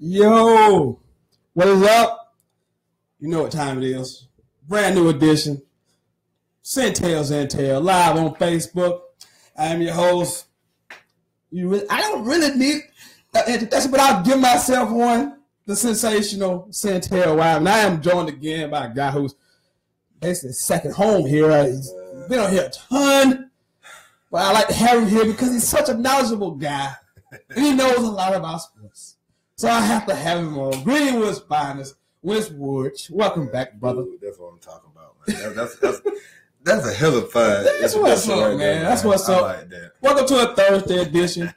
Yo, what is up? You know what time it is. Brand new edition. Sentell, live on Facebook. I am your host. I don't really need an introduction, but I'll give myself one. The sensational Sentell Wild. And I am joined again by a guy who's basically second home here. He's been on here a ton, but I like to have him here because he's such a knowledgeable guy. And he knows a lot about sports. So I have to have him on. Greenwood's finest, Westwood. Welcome back, brother. Ooh, that's what I'm talking about, man. That's a hell of a fine. That's what's up, right man. That's what's up. I like that. Welcome to a Thursday edition.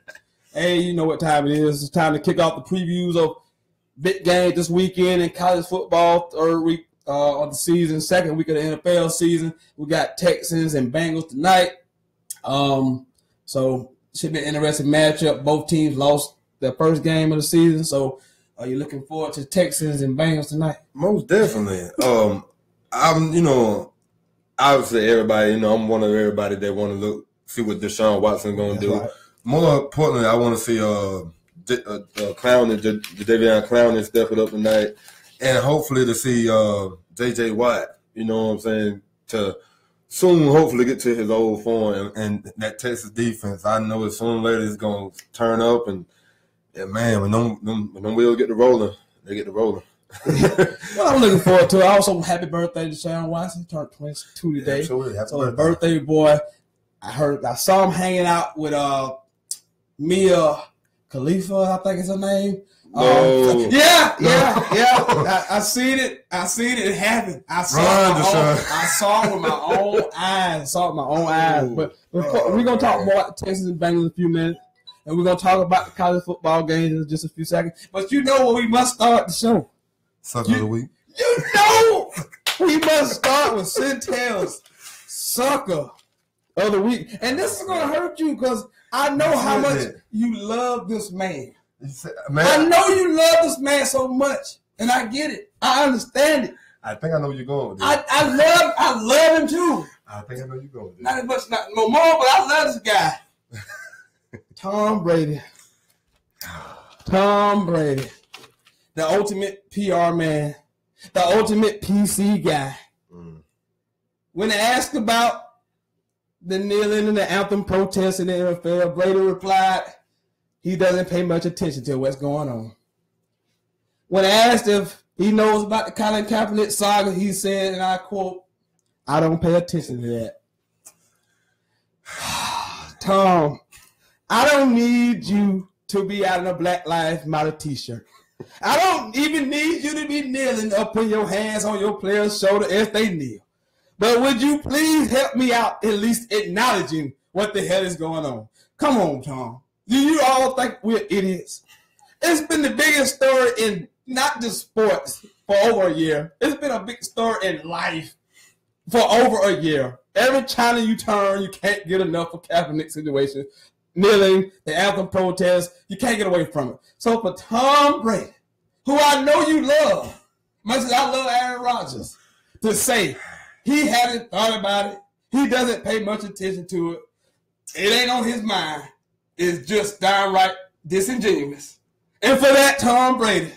Hey, you know what time it is. It's time to kick off the previews of big games this weekend in college football. Third week of the season, second week of the NFL season. We got Texans and Bengals tonight. So should be an interesting matchup. Both teams lost their first game of the season. So are you looking forward to Texans and Bengals tonight? Most definitely. Obviously everybody, I'm one of everybody that want to see what Deshaun Watson going to do. Right. More importantly, I want to see Jadeveon Clowney step it up tonight, and hopefully to see J.J. Watt, you know what I'm saying, to soon hopefully get to his old form, and that Texas defense, I know as soon as later it's going to turn up, and man, when them wheels get to rolling, they get to rolling. Well, I'm looking forward to it. Also, happy birthday to Deshaun Watson. He turned 22 today. Absolutely. Happy so birthday boy. I saw him hanging out with Mia Khalifa, I think is her name. No. Yeah. I seen it. It happen. I saw it with my own eyes. But we're gonna talk more about the Texans and Bengals in a few minutes. And we're going to talk about the college football games in just a few seconds. But you know what we must start the show. Sucka of the week. You know we must start with Sentell's Sucka of the week. And this is going to hurt you because I know how much you love this man. I know you love this man so much. And I get it. I understand it. I think I know where you're going with this. I love him too. I think I know you're going with this. Not as much, not no more, but I love this guy. Tom Brady, the ultimate PR man, the ultimate PC guy. When asked about the kneeling and the anthem protests in the NFL, Brady replied, he doesn't pay much attention to what's going on. When asked if he knows about the Colin Kaepernick saga, he said, and I quote, I don't pay attention to that. Tom, I don't need you to be out in a Black Lives Matter t-shirt. I don't even need you to be kneeling up, putting your hands on your player's shoulder as they kneel. But would you please help me out at least acknowledging what the hell is going on? Come on, Tom. Do you all think we're idiots? It's been the biggest story in not just sports for over a year. It's been a big story in life. for over a year. Every channel you turn, you can't get enough of Kaepernick situation. Kneeling, the anthem protest, you can't get away from it. So for Tom Brady, who I know you love, much as I love Aaron Rodgers, to say he hasn't thought about it, he doesn't pay much attention to it, it ain't on his mind, is just downright disingenuous. And for that, Tom Brady,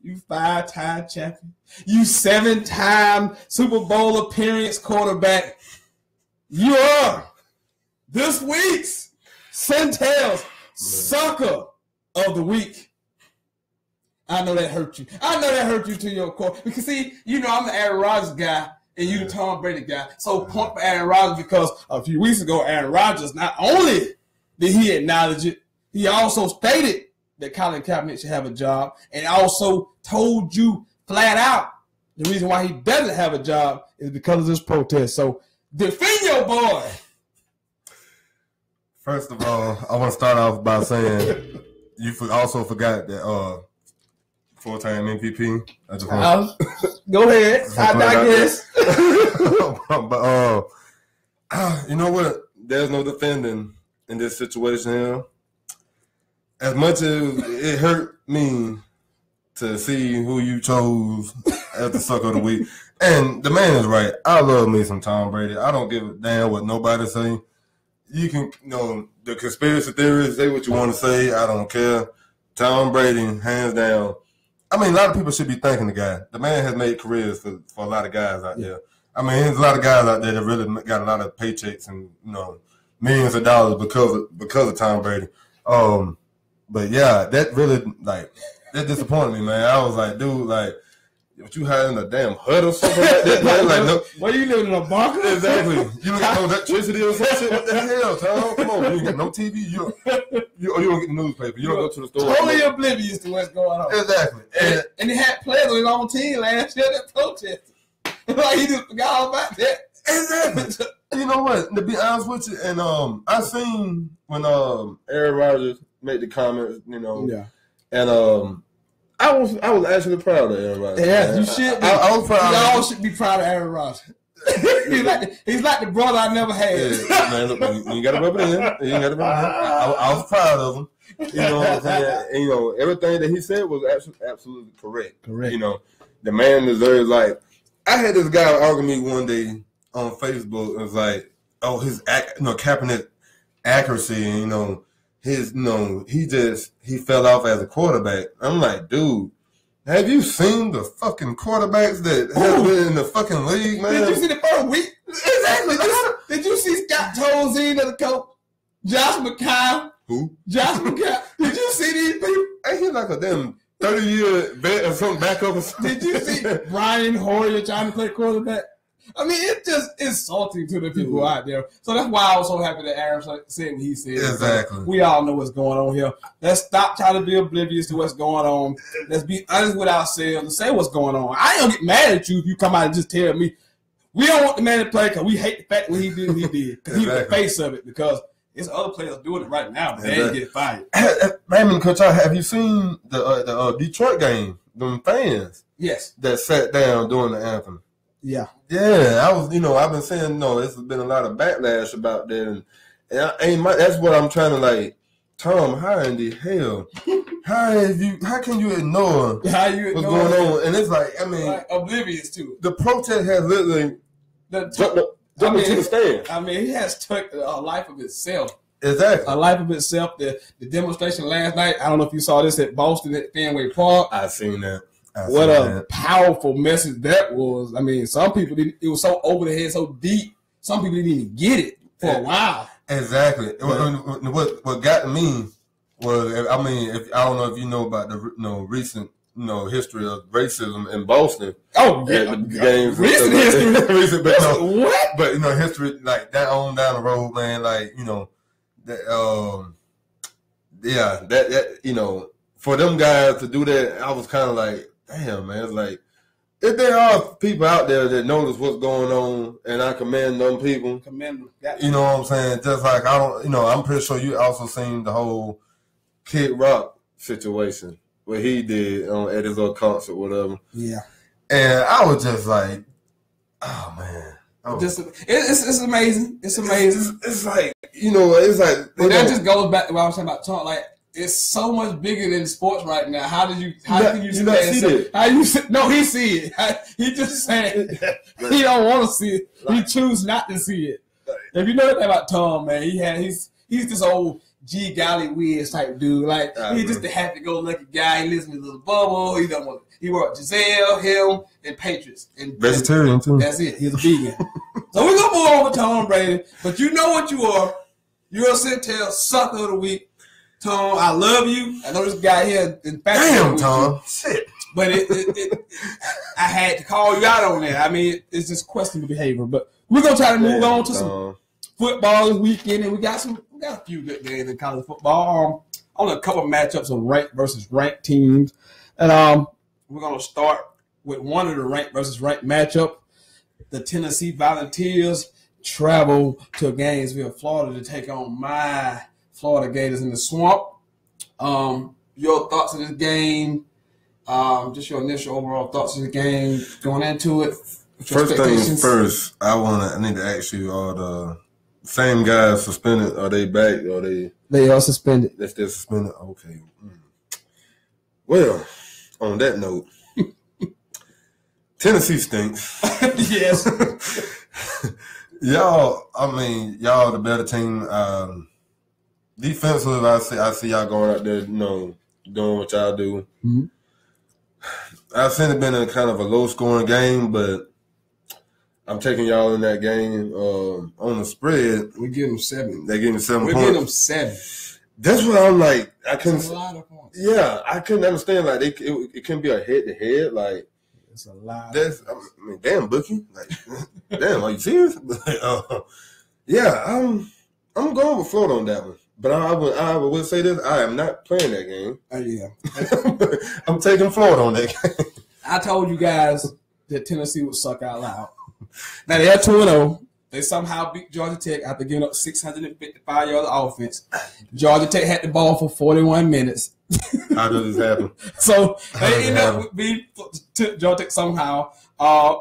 you 5-time champion, you 7-time Super Bowl appearance quarterback, you are this week's Sentell's Sucka of the week. I know that hurt you. I know that hurt you to your core. Because, see, you know I'm the Aaron Rodgers guy, and you the Tom Brady guy. So point for Aaron Rodgers, because a few weeks ago, Aaron Rodgers, not only did he acknowledge it, he also stated that Colin Kaepernick should have a job, and also told you flat out the reason why he doesn't have a job is because of this protest. So defend your boy. First of all, I want to start off by saying you also forgot that 4-time MVP. Go ahead. I digress. But you know what? There's no defending in this situation here. As much as it hurt me to see who you chose as the Sucker of the week, and the man is right. I love me some Tom Brady. I don't give a damn what nobody say. You can, the conspiracy theories, say what you want to say. I don't care. Tom Brady, hands down. I mean, a lot of people should be thanking the guy. The man has made careers for a lot of guys out there. I mean, there's a lot of guys out there that really got a lot of paychecks and, millions of dollars because of Tom Brady. But yeah, that really, that disappointed me, man. I was like, dude, what you had in a damn hut or something like that, man? No. What, you living in a bunker? Exactly. You don't get no electricity or some shit. What the hell, Tom? Come on, you don't get no TV. You don't get the newspaper. You don't go to the store. Totally oblivious to what's going on. Exactly. And he had players on his own team last year that protested. Like, he just forgot all about that. Exactly. You know what? To be honest with you, and I seen when Aaron Rodgers made the comments, Yeah. And I was actually proud of Aaron Rodgers. Yeah, you should be. I was proud. We all should be proud of Aaron Rodgers. he's like the brother I never had. Yeah, man, look, you got to rub it in. You got to rub it in. I was proud of him. You know what I'm saying? And, everything that he said was absolutely correct. Correct. The man deserves, I had this guy argue me one day on Facebook. It was like, oh, his Kaepernick accuracy, and, he fell off as a quarterback. I'm like, dude, have you seen the fucking quarterbacks that have been in the fucking league, man? Did you see the first week? Exactly. Did you see Scott Tolzien as the coach? Josh McCown? Who? Josh McCown. Did you see these people? Ain't he like a damn 30-year vet or something back up or something? Did you see Brian Hoyer trying to play quarterback? I mean, it's just insulting to the people out there. So that's why I was so happy that Aaron said what he said. Exactly. We all know what's going on here. Let's stop trying to be oblivious to what's going on. Let's be honest with ourselves and say what's going on. I don't get mad at you if you come out and just tell me, we don't want the man to play because we hate the fact what he did what he did. Because he's the face of it. Because there's other players doing it right now, but they ain't get fired. Man, Coach, have you seen the Detroit game? Them fans? Yes. That sat down during the anthem. Yeah. Yeah, I've been saying, there's been a lot of backlash about that. And that's what I'm trying to, Tom, how in the hell? How can you ignore what's going on? And it's oblivious to it. The protest has literally jumped into the stand. I mean, he has took a life of itself. Exactly. A life of itself. The demonstration last night, I don't know if you saw this at Boston at Fenway Park. I seen that. What a powerful message that was. I mean, some people didn't, it was so over the head, so deep, some people didn't even get it for a while. Exactly. What got me was, I don't know if you know about the recent history of racism in Boston. Oh, yeah. Games. Recent history? Recent, but what? But, history, down the road, man, for them guys to do that, I was kind of like, damn, man. It's if there are people out there that notice what's going on, and I commend them people. Commend them. You know what I'm saying? Just I'm pretty sure you also seen the whole Kid Rock situation, what he did at his little concert, whatever. Yeah. And I was just like, oh, man. It's amazing. It's amazing. It's like, it's like. But that just goes back to what I was saying about Tom. Like, it's so much bigger than sports right now. How can you see it? How you see? No, he see it. He just saying he don't want to see it. He choose not to see it. If you know anything about Tom, man, he's this old G Golly Wiz type dude. Like, he's just a happy-go-lucky guy. He lives in his little bubble. He worked Giselle, him, and Patriots. And vegetarian too. That's it. He's a vegan. So we're gonna move on with Tom Brady. But you know what you are. You're a Sentell Sucka of the week. Tom, I love you. I know this guy here. Damn, Tom. Shit. But I had to call you out on that. I mean, it's just questionable behavior. But we're gonna try to move on to some football this weekend, and we got a few good games in college football. Only a couple of matchups of ranked versus ranked teams, and we're gonna start with one of the ranked versus ranked matchup. The Tennessee Volunteers travel to Gainesville, Florida, to take on my Florida Gators in the Swamp. Your thoughts on this game? Just your initial overall thoughts of the game going into it. First things first, I need to ask you: are the same guys suspended? Are they back? Or they are suspended? They're still suspended. Okay. Well, on that note, Tennessee stinks. Yes. Y'all the better team. Defensively, I see y'all going out there, doing what y'all do. Mm-hmm. I've seen it been a kind of a low-scoring game, but I'm taking y'all in that game on the spread. We give them 7. They give me 7 points. We give them 7. That's what I'm like. I couldn't. That's a lot of points. Yeah, I couldn't understand. Like it can be a head-to-head. Like it's a lot. Damn, Bookie. Like, damn, are you serious? Yeah, I'm going with Florida on that one. But I would say this: I am not playing that game. Yeah, I'm taking Florida on that game. I told you guys that Tennessee would suck out loud. Now they're 2-0. They somehow beat Georgia Tech after giving up 655 yards of offense. Georgia Tech had the ball for 41 minutes. How does this happen? So they ended up beating Georgia Tech somehow.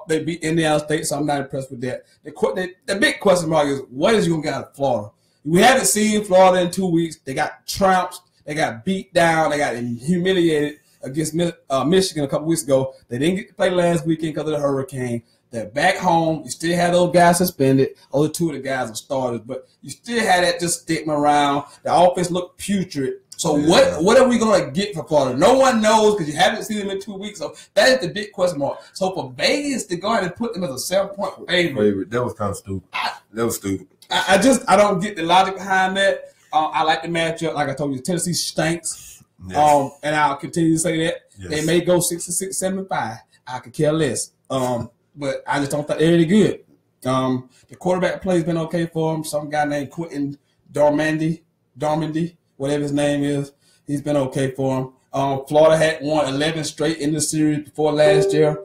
They beat Indiana State, so I'm not impressed with that. The big question mark is, what is you going to get out of Florida? We haven't seen Florida in 2 weeks. They got trounced. They got beat down. They got humiliated against Michigan a couple weeks ago. They didn't get to play last weekend because of the hurricane. They're back home. You still have those guys suspended. Only 2 of the guys are starters, but you still had that just stigma around. The offense looked putrid. So what are we going to get for Florida? No one knows because you haven't seen them in 2 weeks. So that is the big question mark. So for Vegas to go ahead and put them as a 7-point favorite. That was kind of stupid. That was stupid. I don't get the logic behind that. I like the matchup. Like I told you, Tennessee stinks. Yes. And I'll continue to say that. Yes. They may go 6-6, 7-5. I could care less. But I just don't think they're really good. The quarterback play's been okay for him. Some guy named Quentin Darmandy, whatever his name is, he's been okay for him. Florida had won 11 straight in the series before last year.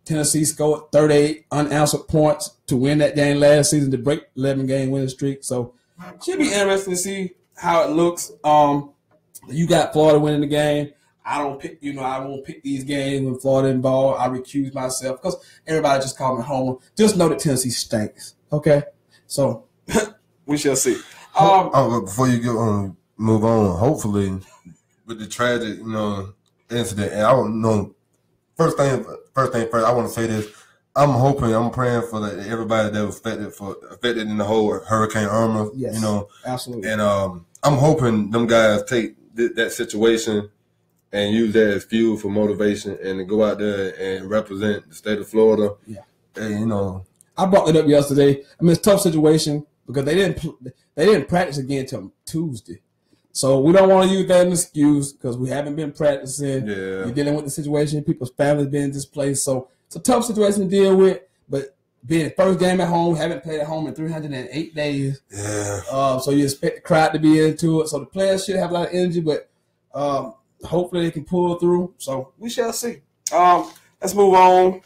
Tennessee scored 38 unanswered points to win that game last season to break 11-game winning streak. So it should be interesting to see how it looks. You got Florida winning the game. I won't pick these games when Florida involved. I recuse myself because everybody just called me home. Just know that Tennessee stinks. Okay? So we shall see. Before you move on, hopefully with the tragic, incident, and I don't know. First thing first, I want to say this. I'm praying for everybody that was affected in the whole Hurricane Irma. Yes, absolutely. And I'm hoping them guys take that situation and use that as fuel for motivation and to go out there and represent the state of Florida. Yeah. And, I brought it up yesterday. I mean, it's a tough situation because they didn't practice again until Tuesday. So we don't want to use that as an excuse because we haven't been practicing. Yeah. You're dealing with the situation. People's families being displaced. So it's a tough situation to deal with. But being the first game at home, haven't played at home in 308 days. Yeah. So you expect the crowd to be into it. So the players should have a lot of energy, but hopefully they can pull through. So we shall see. Let's move on.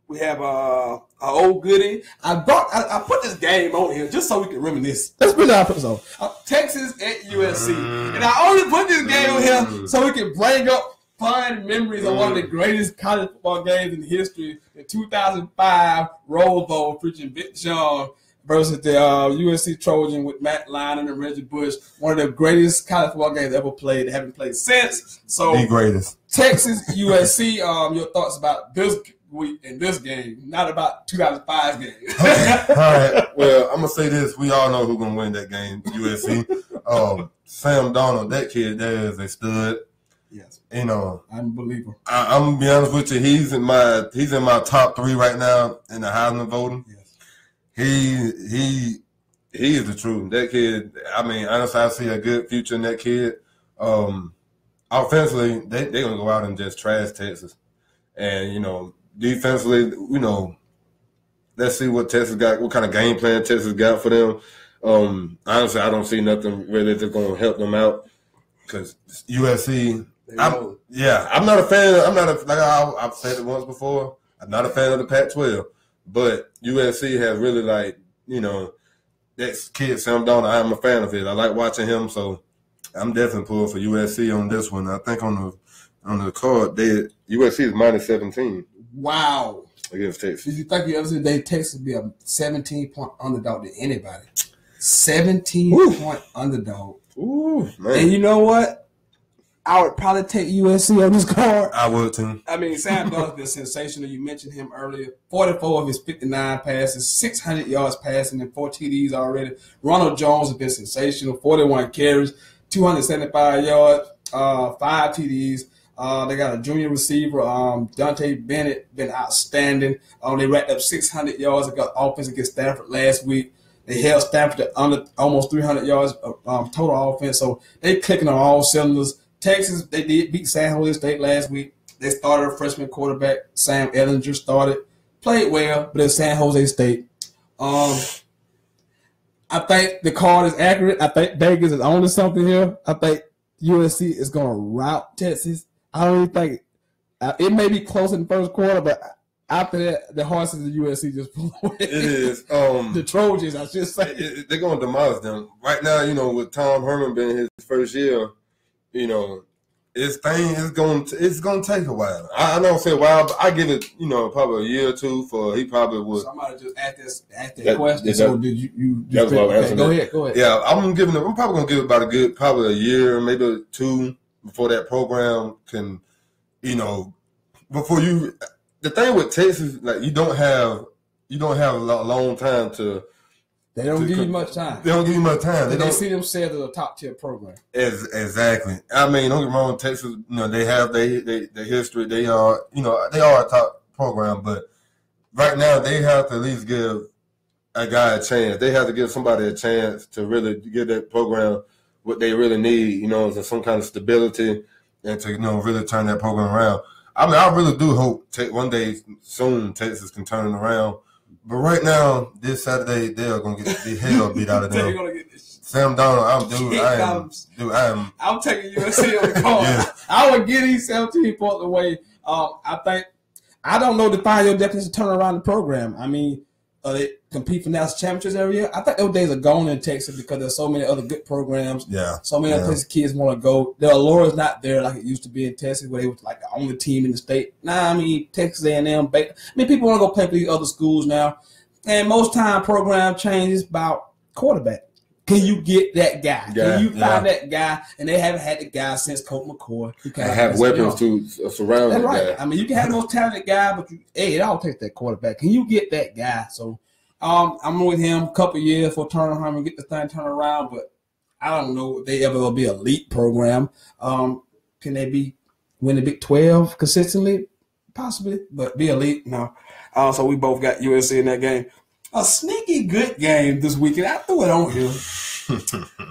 We have our old goodie. I put this game on here just so we can reminisce. That's really I put this on. Texas at USC. And I only put this game on here so we can bring up fond memories of one of the greatest college football games in history, the 2005 Rose Bowl featuring Vince Young versus the USC Trojan with Matt Lyon and Reggie Bush. One of the greatest college football games ever played. They haven't played since. So the greatest. Texas, USC, your thoughts about this week in this game, not about 2005 game. Okay. All right. Well, I'm going to say this. We all know who's going to win that game, USC. Sam Darnold, that kid there is a stud. Yes. You know, unbelievable. I'm going to be honest with you. He's in my top 3 right now in the Heisman voting. Yes. He is the truth. That kid, I mean, honestly, I see a good future in that kid. Offensively, they're going to go out and just trash Texas. And, you know, defensively, you know, let's see what Texas got, what kind of game plan Texas got for them. Honestly, I don't see nothing really that's going to help them out because USC, I'm not a fan. I've said it once before, I'm not a fan of the Pac-12. But USC has really, like, you know, that kid, Sam Darnold, I'm a fan of his. I like watching him, so I'm definitely pulling for USC on this one. I think on the card, USC is minus 17. Wow. Against Texas. Did you think you ever said Texas would be a 17-point underdog to anybody? 17-point underdog. Ooh, man. And you know what? I would probably take USC on this card. I would too. I mean, Sam Darnold's been sensational. You mentioned him earlier. 44 of his 59 passes, 600 yards passing, and 4 TDs already. Ronald Jones has been sensational. 41 carries, 275 yards, 5 TDs. They got a junior receiver, Dante Bennett, been outstanding. They racked up 600 yards against offense against Stanford last week. They held Stanford to under almost 300 yards total offense. So they clicking on all cylinders. Texas, they did beat San Jose State last week. They started a freshman quarterback, Sam Ehlinger started. Played well, but it's San Jose State. I think the card is accurate. I think Vegas is on to something here. I think USC is going to rout Texas. I don't even think it may be close in the first quarter, but after that, the horses of USC just pull away. It is. The Trojans, I should say. They're going to demolish them. Right now, you know, with Tom Herman being his first year, you know, it's going to take a while. I don't say a while, but I give it, you know, probably a year or two for he probably would. Somebody just asked that question. So did you that's what I'm answering. Go ahead. Yeah, I'm probably going to give it about probably a year, maybe 2 before that program can, you know, before you. The thing with Texas, like you don't have a long time to. They don't give you much time. They don't give you much time. They see themselves as a top tier program. Exactly. I mean, don't get me wrong. Texas, you know, they have their history. They are, you know, they are a top program. But right now, they have to at least give a guy a chance. They have to give somebody a chance to really give that program what they really need. You know, some kind of stability and to, you know, really turn that program around. I mean, I really do hope one day soon Texas can turn it around. But right now, this Saturday, they are going to get the hell beat out of them. Sam Darnold, I'm taking USC on the card. Yeah. I would get these 17 points away. I don't know the final definition to turn around the program. I mean, they compete for national championships every year. I think those days are gone in Texas because there's so many other good programs. Yeah. So many other places kids want to go. The allure is not there like it used to be in Texas where they was like the only team in the state. Nah, I mean, Texas A&M. People want to go play for these other schools now. And most time program changes about quarterback. Can you get that guy? Can you find that guy? And they haven't had the guy since Colt McCoy. They have weapons to surround That's right. Guy. I mean, you can have the most talented guy, but it all takes that quarterback. Can you get that guy? So I'm with him a couple years for Turner Herman, get the thing turned around, but I don't know if they ever will be an elite program. Can they win the Big 12 consistently? Possibly, but be elite, no. So we both got USC in that game. A sneaky good game this weekend. I threw it on here.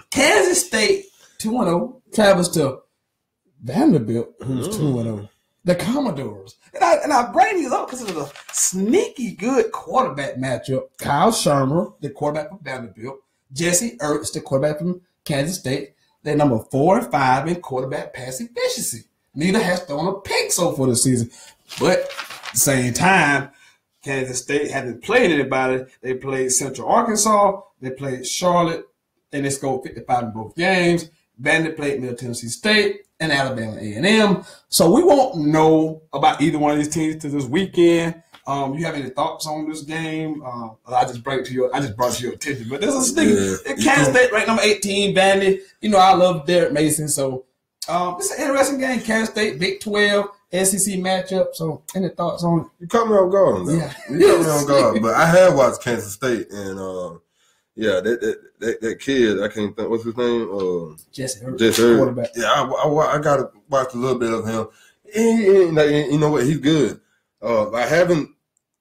Kansas State 2-0 travels to Vanderbilt, who's 2-0. The Commodores. And I bring these up because it's a sneaky good quarterback matchup. Kyle Shermer, the quarterback from Vanderbilt. Jesse Ertz, the quarterback from Kansas State. They're number 4 and 5 in quarterback pass efficiency. Neither has thrown a pick so far this season. But at the same time, Kansas State hasn't played anybody. They played Central Arkansas. They played Charlotte. And they scored 55 in both games. Vanderbilt played Middle Tennessee State. and Alabama A&M. So we won't know about either one of these teams to this weekend. You have any thoughts on this game? I just brought it to your attention. But this is Kansas State ranked number 18, Vandy. You know I love Derek Mason. So it's an interesting game. Kansas State, Big 12, SEC matchup. So any thoughts on it? You caught me on guard on that. Yeah. You caught me on guard. But I have watched Kansas State, and that kid, I can't think, what's his name? Jesse quarterback. Yeah, I got to watch a little bit of him. You know what? He's good. I haven't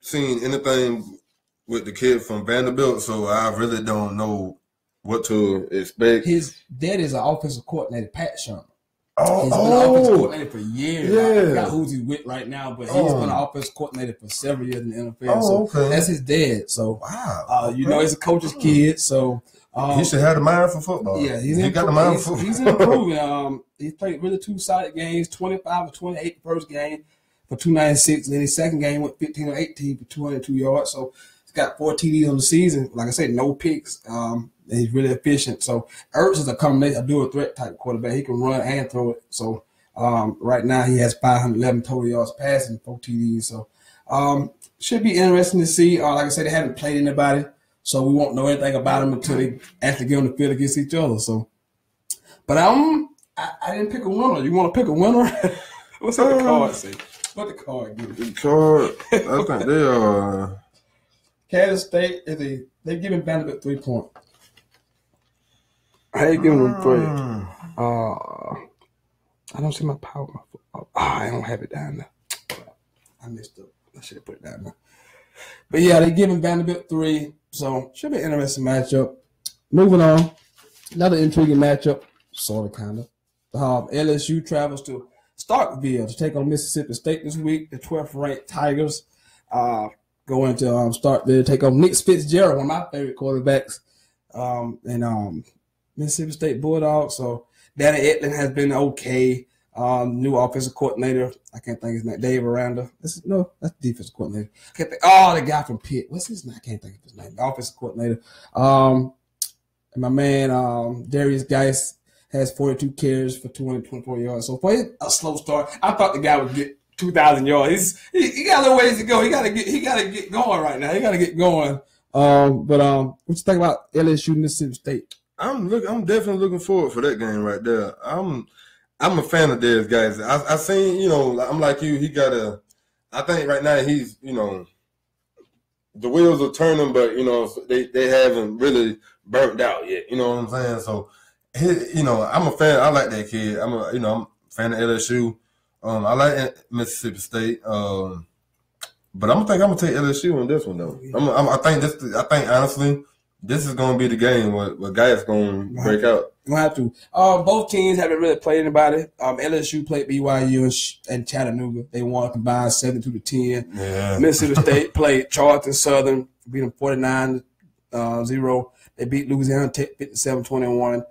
seen anything with the kid from Vanderbilt, so I really don't know what to expect. His dad is an offensive coordinator, Pat Sherman. He's been an offensive coordinator for years. Yeah. I forgot who he's with right now, but he's been an offensive coordinator for several years in the NFL. So that's his dad. So he's a coach's kid. So he should have the mind for football. Yeah, he got the mind for football. He's improving. He played really 2 solid games, 25 or 28 the first game for 296, and then his second game went 15 or 18 for 202 yards. So he's got 4 TDs on the season. Like I said, no picks. He's really efficient. So Ertz is a combination, a dual threat type quarterback. He can run and throw it. So right now he has 511 total yards passing, 4 TDs. So should be interesting to see. Like I said, they haven't played anybody, so we won't know anything about them until they actually get on the field against each other. So, but I didn't pick a winner. You want to pick a winner? What's the card say? What the card give? The card, I think they are. Kansas State they're giving Vanderbilt 3 points. I ain't giving them 3. I don't see my power. I don't have it down there. I messed up. I should have put it down there. But yeah, they're giving Vanderbilt 3. So should be an interesting matchup. Moving on. Another intriguing matchup. Sort of, kind of. LSU travels to Starkville to take on Mississippi State this week. The 12th ranked Tigers going to Starkville to take on Nick Fitzgerald, one of my favorite quarterbacks. And Mississippi State Bulldogs. So Danny Etling has been okay. New offensive coordinator. I can't think his name. Dave Aranda. That's the defensive coordinator. I can't think. The guy from Pitt. What's his name? I can't think of his name. The offensive coordinator. And my man Darius Geis has 42 carries for 224 yards. So for a slow start, I thought the guy would get 2,000 yards. He got a little ways to go. He got to get going right now. He got to get going. But what you think about LSU Mississippi State? I'm definitely looking forward for that game right there. I'm a fan of Darius Geis. I seen, I'm like you. He got I think right now he's, the wheels are turning, but they haven't really burnt out yet. You know what I'm saying? So, I'm a fan. I like that kid. I'm a fan of LSU. I like Mississippi State. But I'm gonna take LSU on this one though. I think honestly, this is gonna be the game where guys gonna break out. You have to. Both teams haven't really played anybody. LSU played BYU and Chattanooga. They won combined 72-10. Yeah. Mississippi State played Charleston Southern, beat them 49-0. They beat Louisiana Tech 57-21.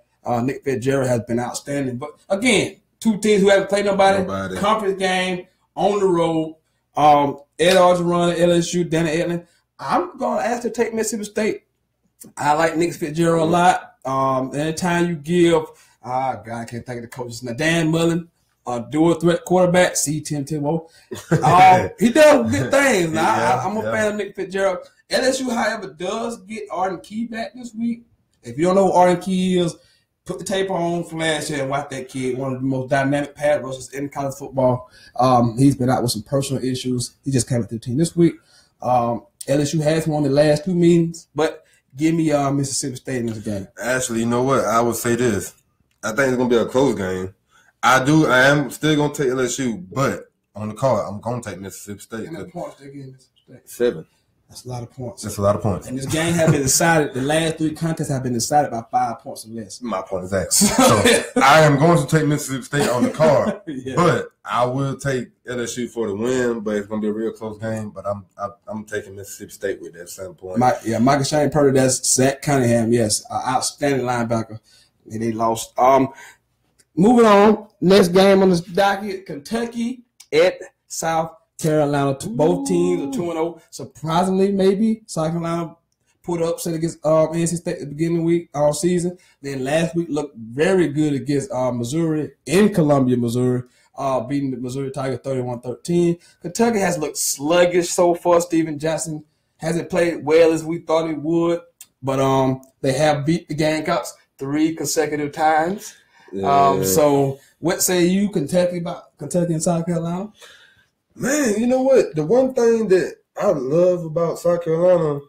Nick Fitzgerald has been outstanding. But again, 2 teams who haven't played nobody. Conference game on the road. Ed Orgeron at LSU, Danny Etling. I'm going to ask to take Mississippi State. I like Nick Fitzgerald a lot. Anytime you give, God, I can't think of the coaches now. Dan Mullen, dual threat quarterback, Tim Tebow. He does good things. Now, I'm a fan of Nick Fitzgerald. LSU, however, does get Arden Key back this week. If you don't know who Arden Key is, put the tape on, flash it, and watch that kid. One of the most dynamic pass rushers in college football. He's been out with some personal issues. He just came up to the team this week. LSU has won the last 2 meetings, but give me Mississippi State in this game. Actually, you know what? I would say this. I think it's going to be a close game. I am still going to take LSU, but on the card, I'm going to take Mississippi State. How many points they give Mississippi State? 7. That's a lot of points. That's a lot of points. And this game has been decided, the last 3 contests have been decided by 5 points or less. My point is that. So I am going to take Mississippi State on the card, but I will take LSU for the win, but it's going to be a real close game, but I'm taking Mississippi State with that 7 point. Michael Shane Purdy, that's Zach Cunningham, yes, outstanding linebacker. And they lost. Moving on, next game on this docket, Kentucky at South Carolina. Both teams are 2-0. Surprisingly, maybe South Carolina put upset against NC State at the beginning of the week, all season. Then last week looked very good against Missouri in Columbia, Missouri, beating the Missouri Tigers 31-13. Kentucky has looked sluggish so far. Stephen Johnson hasn't played well as we thought he would, but they have beat the Gamecocks 3 consecutive times. Yeah. So what say you, Kentucky, about Kentucky and South Carolina? Man, you know what? The one thing that I love about South Carolina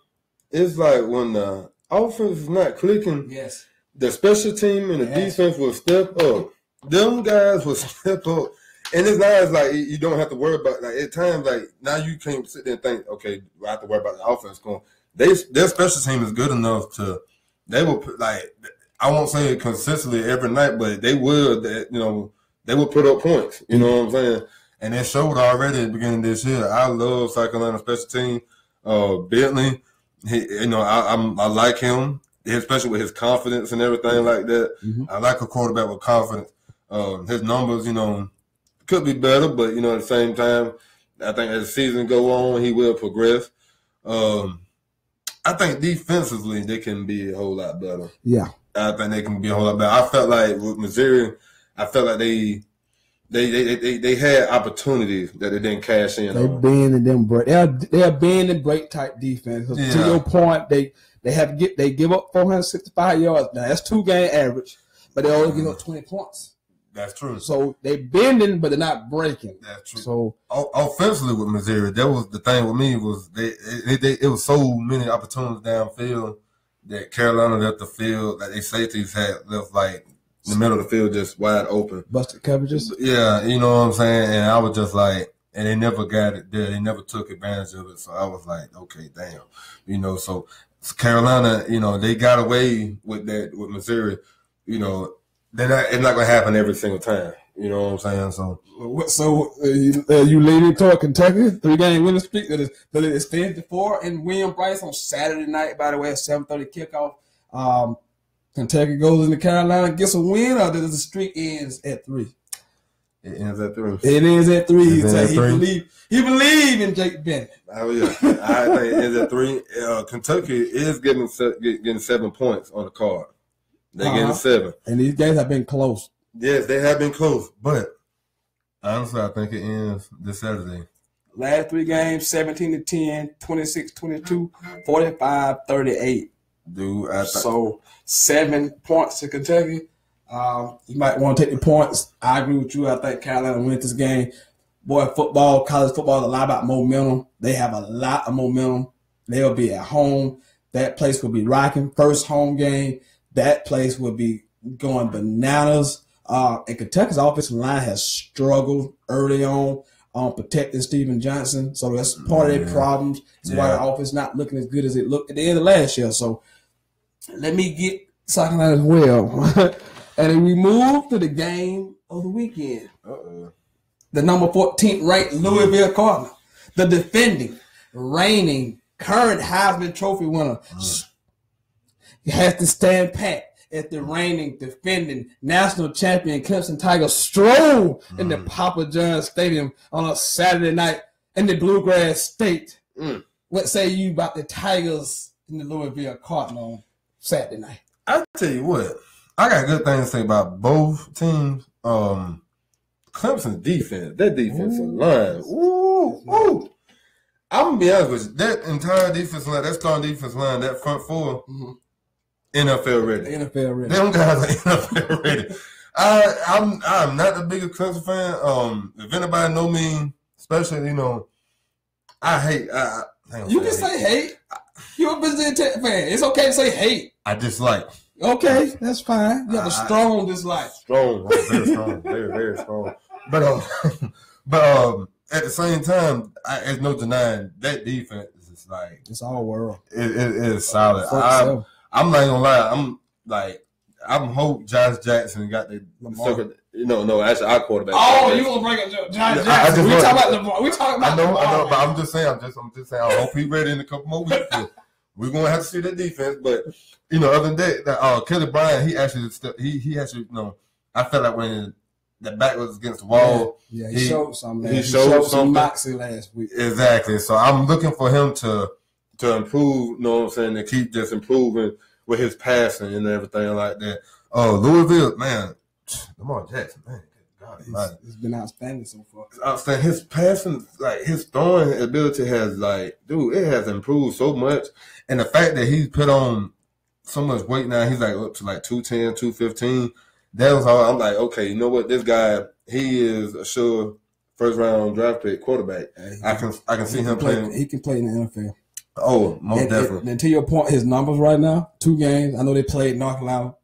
is like when the offense is not clicking, yes, the special team and the defense will step up. Them guys will step up. And it's not like you don't have to worry about, like, at times, like, now you can't sit there and think, okay, I have to worry about the offense going. Their special team is good enough to, they will put, like, I won't say it consistently every night, but they will, they will put up points. You know what I'm saying? And it showed already at the beginning of this year. I love South Carolina special team. Bentley, I like him, especially with his confidence and everything like that. Mm-hmm. I like a quarterback with confidence. His numbers, could be better, but, at the same time, I think as the season go on, he will progress. I think defensively, they can be a whole lot better. Yeah. I think they can be a whole lot better. I felt like with Missouri, they had opportunities that they didn't cash in. They bend and then break. They're bend and break type defense. Yeah. To your point, they give up 465 yards. Now that's 2-game average, but they only give up 20 points. That's true. So they bending, but they're not breaking. That's true. So offensively with Missouri, that was the thing with me was it was so many opportunities downfield that Carolina left the field, like they safeties had left like in the middle of the field just wide open. Busted coverages? Yeah, you know what I'm saying? And I was just like, and they never got it there. They never took advantage of it. So I was like, okay, damn. So Carolina, they got away with that with Missouri. It's not going to happen every single time. You know what I'm saying? So you leaning toward Kentucky, 3-game winning streak that is 54 and William Bryce on Saturday night, by the way, at 7:30 kickoff. Kentucky goes into Carolina and gets a win, or does the streak ends at 3? It ends at 3. It ends at 3. He believe in Jake Bennett. Oh yeah, I think it ends at 3. Kentucky is getting 7 points on the card. They're getting 7, and these games have been close. Yes, they have been close, but honestly, I think it ends this Saturday. Last 3 games: 17-10, 26-22, 45-38. Dude, so 7 points to Kentucky. You might want to take the points. I agree with you. I think Carolina wins this game. Boy, college football is a lot about momentum. They have a lot of momentum. They'll be at home. That place will be rocking. First home game, that place will be going bananas. And Kentucky's offensive line has struggled early on protecting Stephen Johnson. So that's part of their problems. That's why the offense not looking as good as it looked at the end of last year. So let me get South Carolina as well. And then we move to the game of the weekend. The number 14th ranked Louisville Cardinals, the defending, reigning, current Heisman Trophy winner, has to stand pat as the reigning, defending, national champion Clemson Tigers stroll in the Papa John's Stadium on a Saturday night in the Bluegrass State. What say you about the Tigers in the Louisville Cardinals on Saturday night? I'll tell you what. I got good things to say about both teams. Clemson's defense, that defensive line. Ooh. I'm going to be honest with you. That entire defensive line, that starting defensive line, that front four, NFL ready. NFL ready. Them guys are NFL ready. I'm not the biggest Clemson fan. If anybody know me, especially, I hate. You can say hate. You're a Virginia Tech fan. It's okay to say hate. I dislike. Okay, that's fine. You have a strong dislike. Strong, very strong, very, very strong. But at the same time, there's no denying that defense is like it's all world. It is solid. I'm not gonna lie. I'm hope Josh Jackson got the Sucka. No, actually our quarterback. Oh, you gonna bring up Josh Jackson? We talking about Lamar. We talking about Lamar. I know, but I'm just saying. I hope he's ready in a couple more weeks. We're gonna have to see that defense, but other than that, Kelly Bryant, he actually, I felt like when the back was against the wall, he showed some. He showed some moxie last week. Exactly. So I'm looking for him to to improve, you know what I'm saying, to keep just improving with his passing and everything like that. Louisville, man, Lamar Jackson, man. It's been outstanding so far. Outstanding. His passing, like his throwing ability has, like, dude, it has improved so much. And the fact that he's put on so much weight now, he's like up to like 210, 215. That was how I'm like, okay, you know what? This guy, he is a sure first round draft pick quarterback. I can see him playing. He can play in the NFL. Oh, most definitely. And to your point, his numbers right now, 2 games. I know they played North Carolina.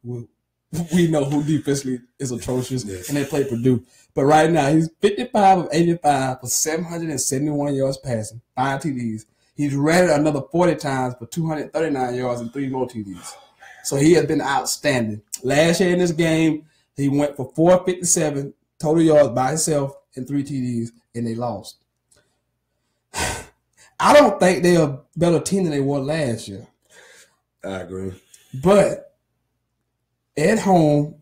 We know who defensively is atrocious, and they played Purdue. But right now, he's 55 of 85 for 771 yards passing, 5 TDs. He's ran it another 40 times for 239 yards and 3 more TDs. So he has been outstanding. Last year in this game, he went for 457 total yards by himself and 3 TDs, and they lost. I don't think they're a better team than they were last year. I agree. But at home,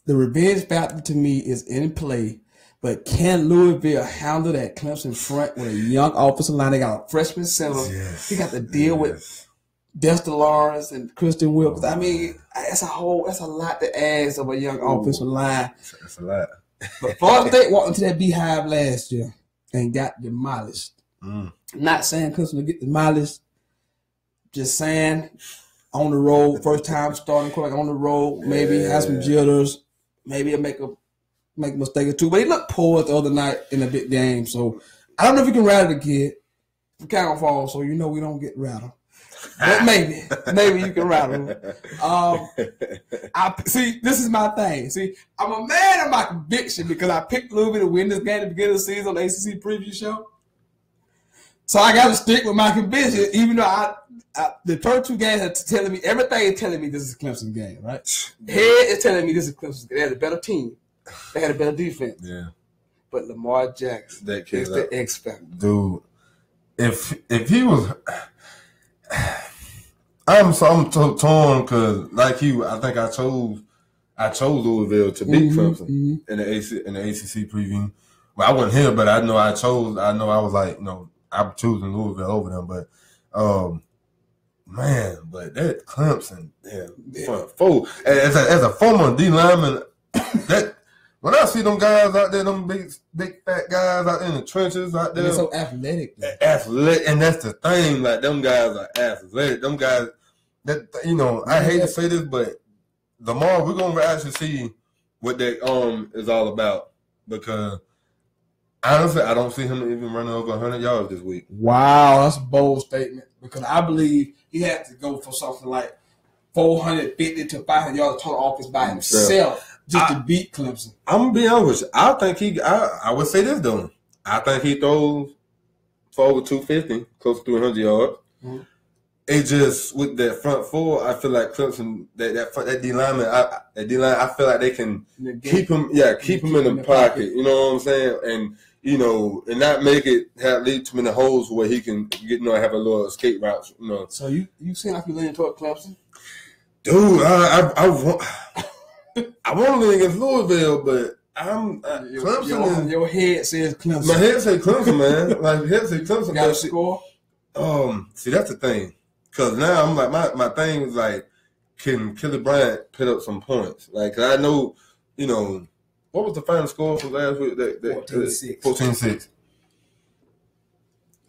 the revenge factor to me is in play. But can Louisville handle that Clemson front with a young offensive line? They got a freshman center. Yes. He got to deal with Dexter Lawrence and Christian Wilkes. I mean, that's a lot to ask of a young offensive line. That's a lot. But Florida State walked into that beehive last year and got demolished. Not saying Clemson will get demolished. Just saying on the road, first time starting quarterback on the road, maybe have some jitters, maybe he'll make a mistake or two. But he looked poor the other night in a big game. So I don't know if you can rattle the kid. We can't fall, so we don't get rattled. But maybe you can rattle him. See, this is my thing. See, I'm a man of my conviction because I picked Louisville to win this game at the beginning of the season on the ACC preview show. So I got to stick with my conviction, even though the first 2 games are telling me, everything is telling me this is a Clemson game, right? Head is telling me this is Clemson. They had a better team. They had a better defense. Yeah. But Lamar Jackson is the X factor. Dude, if he was, I'm so torn because like you, I think I chose Louisville to beat Clemson in the ACC preview. Well, I wasn't here, but I know I was like, I'm choosing Louisville over them, but man, but that Clemson, as a former D lineman, that when I see them guys out there, them big fat guys out there in the trenches out there, they're so athletic. Athletic, and that's the thing. Like them guys are athletic. Them guys, that I hate to say this, but Lamar, we're gonna actually see what that is all about because. Honestly, I don't see him even running over 100 yards this week. Wow, that's a bold statement because I believe he had to go for something like 450 to 500 yards total offense by himself just to beat Clemson. I'm going to be honest with you. I think I would say this, though. I think he throws for over 250, close to 300 yards. Mm-hmm. It just, with that front 4, I feel like Clemson, that D lineman, I feel like they can keep him in the pocket. You know what I'm saying? And, and not make it lead too many holes where he can have a little escape route. So you seem like you're leaning toward Clemson? Dude, I want to lean against Louisville, but Clemson. Your head says Clemson. My head says Clemson, man. My head says Clemson. Got a score? See, that's the thing. Because now I'm like, my thing was like, can Kelly Bryant put up some points? Like, 'cause I know, what was the final score from last week? 14-6. 14-6.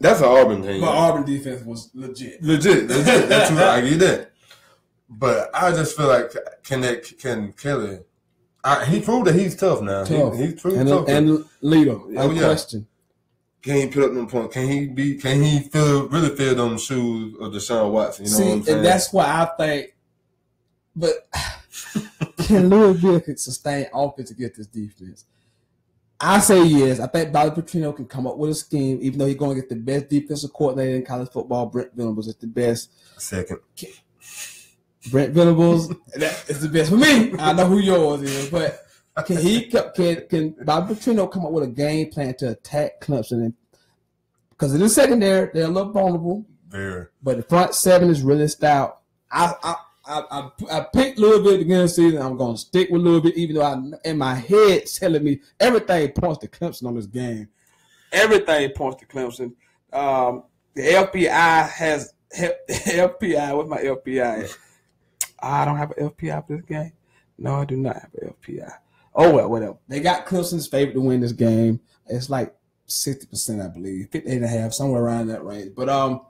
That's an Auburn team. But Auburn defense was legit. That's true. I get that. But I just feel like, can Kelly? He proved that he's tough now. He's proved tough. And leader. No question. Can he put up them points? Can he really fill them shoes of Deshaun Watson? You know what I'm saying? And that's why I think. But can Louisville sustain offense against this defense? I say yes. I think Bobby Petrino can come up with a scheme, even though he's going to get the best defensive coordinator in college football. Brent Venables is the best. Second. Brent Venables is the best for me. I know who yours is, but. Can Bobby Petrino come up with a game plan to attack Clemson? Because in the secondary, they're a little vulnerable. Very. But the front 7 is really stout. I picked Louisville at the beginning of the season. I'm going to stick with Louisville, even though in my head telling me everything points to Clemson on this game. Everything points to Clemson. The FBI has FPI. What's my FPI at? I don't have an FPI for this game. No, I do not have an FPI. Oh, well, whatever. They got Clemson's favorite to win this game. It's like 60%, I believe. 58.5, somewhere around that range. But I'm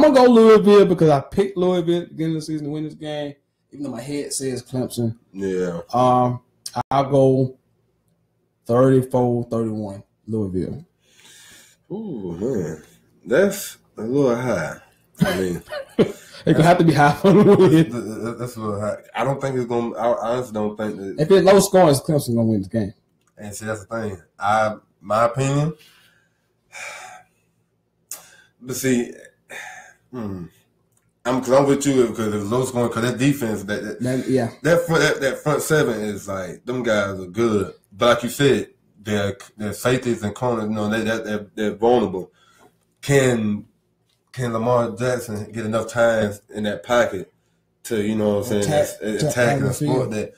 going to go Louisville because I picked Louisville at the beginning of the season to win this game, even though my head says Clemson. Yeah. I'll go 34-31, Louisville. Ooh, man. That's a little high. I mean, it's going to have to be high for the win. That's a little high. I don't think it's going to – I honestly don't think that – if it's low scoring, Clemson going to win this game. And see, that's the thing. My opinion – but see, I'm with you because it's low scoring because that defense, that front seven is like, them guys are good. But like you said, their safeties and corners, they're vulnerable. Can Lamar Jackson get enough time in that pocket to, attack and sport that?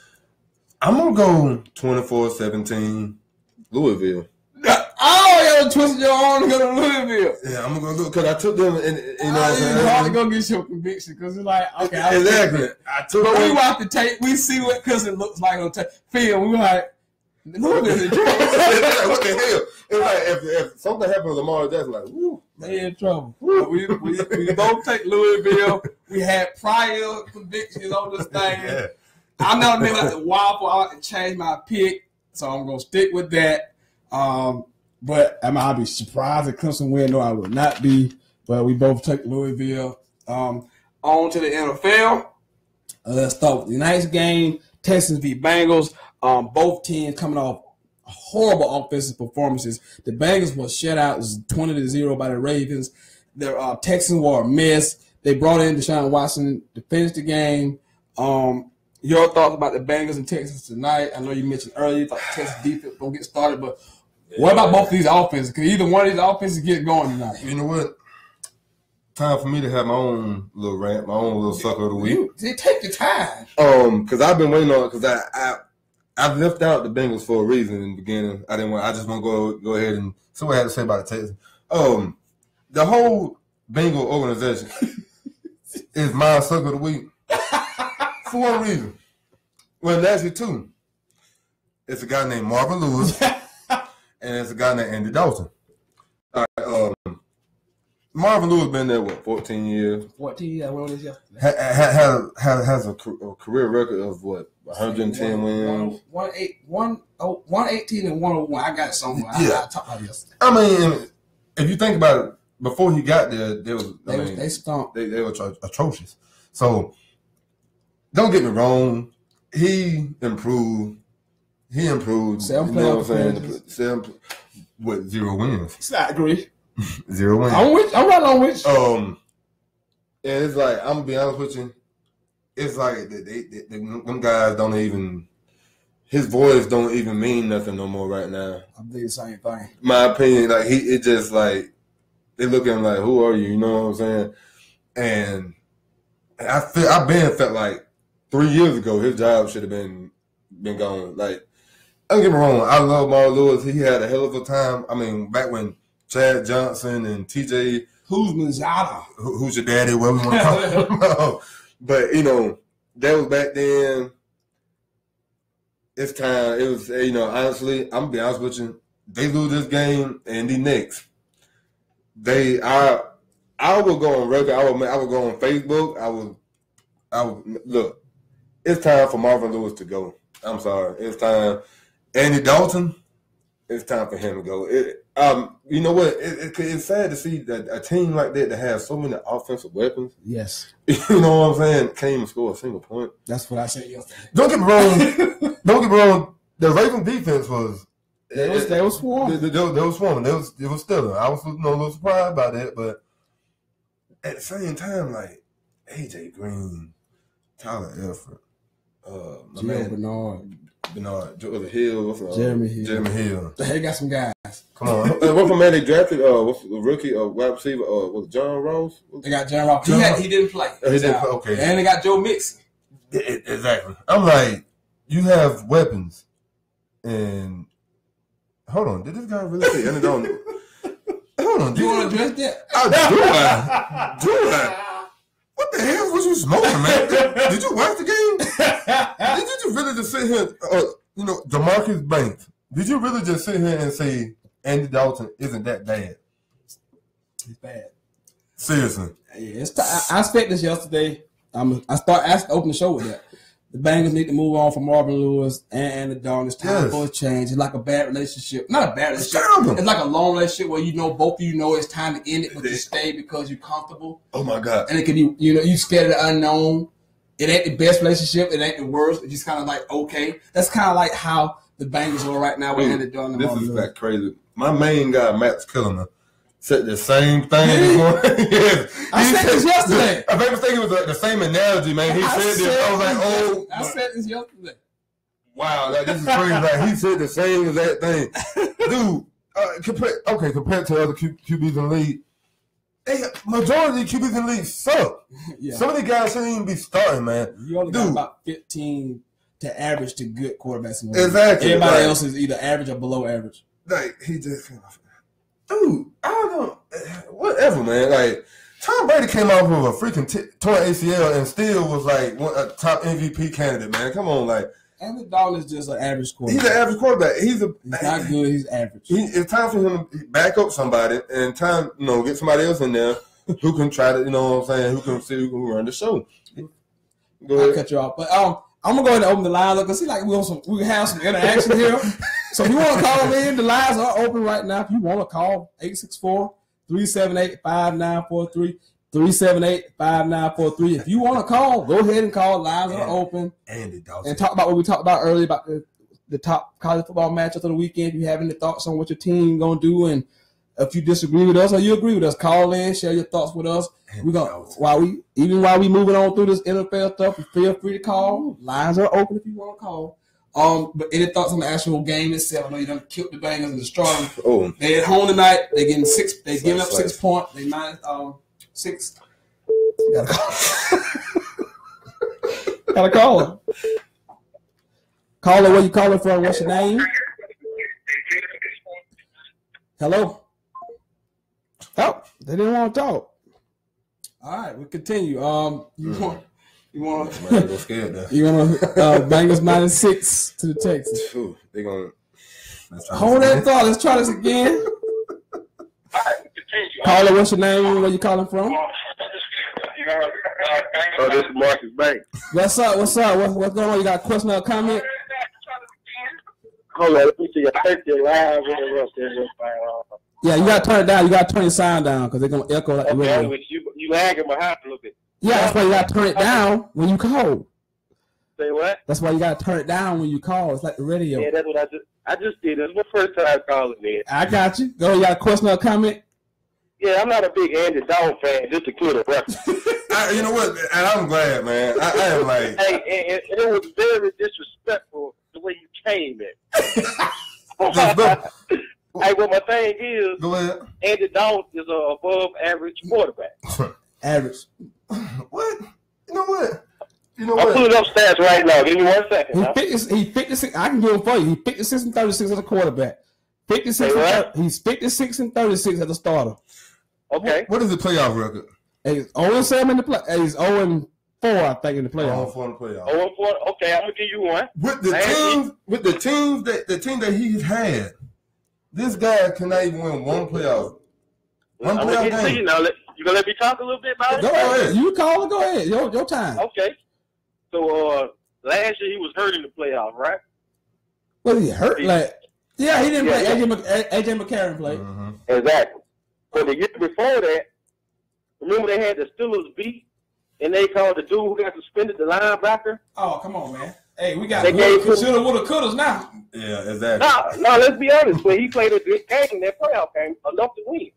I'm going to go 24-17 Louisville. Oh, you twisted your arm to go to Louisville. Yeah, I'm going to go because I took them and, it's hard to go get your conviction because it's like, okay. Exactly. But we watch the tape. We see what Cousin looks like on tape. Film, we like, Louisville's in trouble. What the hell? It's like if something happened to Lamar Jackson, like, woo. They in trouble. We both take Louisville. We had prior convictions on this thing. Yeah. I'm not a nigga like to waffle out and change my pick, so I'm gonna stick with that. But I'll be surprised if Clemson win. No, I will not be. But we both took Louisville. On to the NFL. Let's start with the next game. Texans v. Bengals. Both teams coming off horrible offensive performances. The Bengals were shut out 20-0 by the Ravens. The Texans were a mess. They brought in Deshaun Watson to finish the game. Your thoughts about the Bengals and Texans tonight? I know you mentioned earlier you thought the Texans defense don't get started, but what about both of these offenses? Can either one of these offenses get going tonight? You know what? Time for me to have my own little rant, my own little sucker of the week. Take your time. Because I've been waiting on it because I've left out the Bengals for a reason in the beginning. I just want to go ahead and see what I had to say about the Texans. The whole Bengal organization is my sucker of the week for one reason. Well, actually two. It's a guy named Marvin Lewis and it's a guy named Andy Dalton. All right, Marvin Lewis been there, 14 years? 14 years, I wrote this yesterday. Has a career record of 110 wins? 118 and 101. I got somewhere. Yeah. I talked about this. I mean, if you think about it, before he got there, they stomped. They were atrocious. So, don't get me wrong. He improved. You know what I'm saying? With 0 wins. I agree. 0 wins. I'm right on which. And it's like, I'm gonna be honest with you. It's like them guys don't even. His voice don't even mean nothing no more right now. I think the same thing. My opinion, like it just like they look at him like, who are you? You know what I'm saying? And I've felt like 3 years ago his job should have been gone. Like, don't get me wrong, I love Marvin Lewis. He had a hell of a time. I mean, back when Chad Johnson and TJ who's your daddy, whatever you want to call him. But that was back then. It's time. It was, honestly, I'm gonna be honest with you. They lose this game and the next. I would go on record. I would go on Facebook. I would look. It's time for Marvin Lewis to go. I'm sorry. It's time. Andy Dalton. It's time for him to go. You know what? It's sad to see that a team like that has so many offensive weapons. Yes. You know what I'm saying? Can't even score a single point. That's what I said yesterday. Don't get me wrong. The Ravens defense was. They was swarming. They was swarming. It was still. I was a little surprised by that, but at the same time, like AJ Green, Tyler Elford, Bernard, Hill, Jeremy Hill. They got some guys. Come on. What from man they drafted? What's the rookie wide receiver? Was it John Ross? They got John Ross. He didn't play. He didn't play. Okay. And they got Joe Mixon. Exactly. I'm like, you have weapons, and hold on. Did this guy really say? Hold on. Do you want to address that? Do I? What the hell was you smoking, man? Did you watch the game? Did you just really just sit here, DeMarcus Banks, did you really just sit here and say Andy Dalton isn't that bad? He's bad. Seriously. Yeah, I said this yesterday. I open the show with that. The Bengals need to move on from Marvin Lewis and the Dalton. It's time for a change. It's like a bad relationship. Not a bad relationship. It's like a long relationship where both of you know it's time to end it, but you stay because you're comfortable. Oh my God. And it can be, you scared of the unknown. It ain't the best relationship. It ain't the worst. It's just kind of like, okay. That's kind of like how the Bengals are right now with Andy Dalton. This is like crazy. My main guy, Max Kellerman, said the same thing this morning. Yes. I said this yesterday. I think it was the same analogy, man. He said this. I was like, oh. I said this yesterday. Wow, this is crazy. Like, he said the same exact thing. Dude, compared to other QBs in the league, majority of QBs in the league suck. Yeah. Some of the guys shouldn't even be starting, man. You only got about 15 to average to good quarterbacks in the league. Exactly. Everybody else is either average or below average. Like, he just came off. Dude, I don't know. Whatever, man. Like, Tom Brady came off of a freaking torn ACL and still was like a top MVP candidate, man. Come on, like. Andy Dalton is just an average quarterback. He's an average quarterback. He's not good. He's average. It's time for him to back up somebody and get somebody else in there who can try to, you know what I'm saying, who can run the show. Go ahead. I'll cut you off. But I'm gonna go ahead and open the lines up because we can have some interaction here. So if you want to call in, the lines are open right now. If you want to call, 864-378-5943, 378-5943. If you want to call, go ahead and call. Lines are open. And talk about what we talked about earlier about the top college football matchups of the weekend. If you have any thoughts on what your team going to do, and if you disagree with us or you agree with us, call in, share your thoughts with us. We're gonna while we moving on through this NFL stuff, feel free to call. Lines are open if you want to call. But any thoughts on the actual game itself? I know you done killed the Bengals and destroyed them. Oh. They at home tonight. They getting 6. They giving up 6 points. They minus 6. Gotta call. Gotta call her. Caller, where you calling from? What's your name? Hello. Oh, they didn't want to talk. All right, we'll continue. You want Bengals minus 6 to the Texans. Ooh, they gonna hold that thought. Let's try this again. Caller, what's your name? Where you calling from? This is Marcus Banks. What's up? What's going on? You got a question or a comment? Hold on, let me see. I think you're live. Yeah, you got to turn it down. You got to turn your sound down because they're going to echo like the radio. You lagging behind a little bit. Yeah, that's why you got to turn it down when you call. Say what? That's why you got to turn it down when you call. It's like the radio. Yeah, that's what I just did. This is my first time calling in. I got you. Go. You got a question or a comment? Yeah, I'm not a big Andy Dalton fan, just to clear the record. You know what? And I'm glad, man. I am like. Hey, and it was very disrespectful the way you came in. Hey, well, my thing is, go ahead. Andy Dalton is an above average quarterback. Average. What? You know what? I'm pulling up stats right now. Give me 1 second. He 56. I can do it for you. He 56 and 36 as a quarterback. 56. He's 56 and 36 as a starter. Okay. What is the playoff record? He's 0-7 in the play. He's 0-4, I think, in the playoffs. 0-4 in the playoffs. 0-4. Okay, I'm gonna give you one. With the team that he's had, this guy cannot even win one playoff. One playoff game. Now, you gonna let me talk a little bit about it? Go ahead. You call it. Go ahead. Your time. Okay. So last year he was hurt in the playoffs, right? Well, he hurt yeah, he didn't play. AJ McCarron played. Mm-hmm. Exactly. But the year before that, remember they had the Steelers beat, and they called the dude who got suspended, the linebacker. Oh, come on, man. Hey, we got shoulda, woulda, couldas now. Yeah, exactly. No, let's be honest. But he played a good game in that playoff game, enough to win.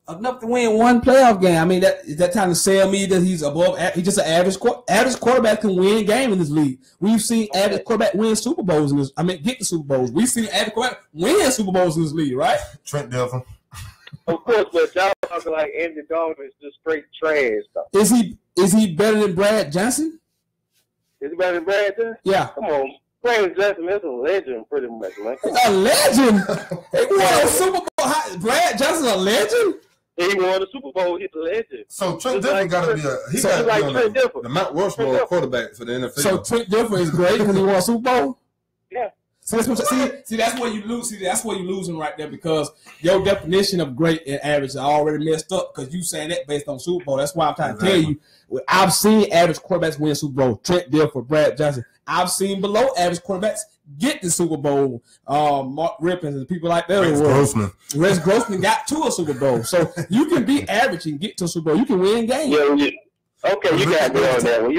Enough to win one playoff game. I mean, is that trying to sell me that he's above? He's just an average quarterback can win a game in this league. We've seen average quarterback win Super Bowls in this. I mean, get the Super Bowls. We've seen average quarterback win Super Bowls in this league, right? Trent Dilfer. Of course, but y'all talking like Andy Dalton is just straight trash stuff. Is he better than Brad Johnson? Is he better than Brad Johnson? Yeah. Come on. Brad Johnson is a legend, pretty much, man. A legend? He won a Super Bowl. Brad Johnson a legend? And he won the Super Bowl. He's a legend. So Trent Dilfer got to be on the Mount Rushmore quarterback for the NFL. So Trent Dilfer is great because he won a Super Bowl. Yeah. See, that's where you lose. See, that's where you're losing right there because your definition of great and average is already messed up because you saying that based on Super Bowl. That's why I'm trying to tell you. I've seen average quarterbacks win Super Bowl. Trent Dilfer, Brad Johnson. I've seen below average quarterbacks get the Super Bowl. Mark Rippon and people like that. Rex Grossman got to a Super Bowl. So you can be average and get to a Super Bowl. You can win games. Yeah. Okay, you got me on that one.